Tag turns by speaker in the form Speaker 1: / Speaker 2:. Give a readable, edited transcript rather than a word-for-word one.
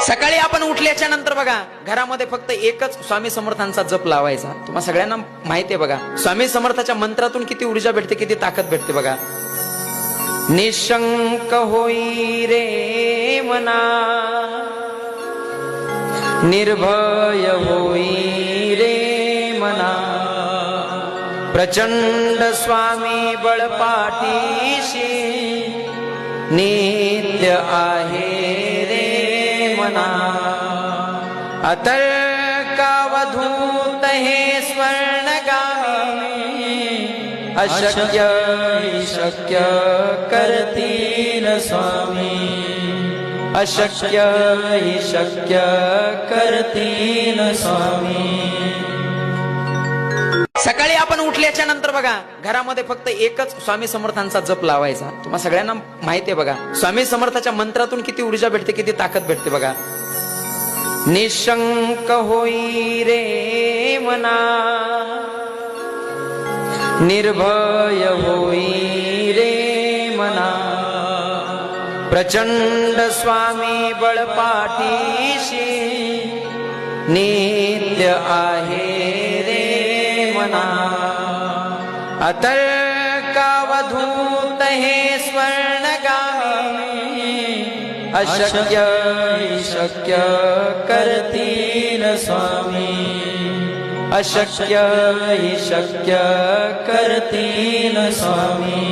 Speaker 1: सकाळी आपण उठल्याच्या नंतर बघा घरामध्ये फक्त एकच स्वामी समर्थांचा जप लावायचा। तुम्हा सगळ्यांना माहिती आहे बघा, स्वामी समर्थाच्या मंत्रातून किती ऊर्जा भेटते, किती ताकद भेटते बघा। निशंक होई रे मना, निर्भय होई रे मना, प्रचंड स्वामी बळपाठीशी नित्य आहे रे मना। अतर्कावधूत हे स्वर्णगामी, अशक्य शक्य करतील स्वामी, अशक्य शक्य करतील स्वामी। सकाळी आपण उठल्याच्या नंतर बघा घरामध्ये फक्त एकच स्वामी समर्थांचा जप लावायचा। तुम्हा सगळ्यांना माहिती आहे बघा, स्वामी समर्थाच्या मंत्रातून किती ऊर्जा भेटते, किती ताकद भेटते बघा। निशंक होई रे मना, निर्भय होई रे मना, प्रचंड स्वामी बळपाठीशी नित्य आहे रे मना। अतर्कावधूत हे स्वर्णगामी, अशक्य शक्य करतील स्वामी, अशक्य शक्य करतील स्वामी।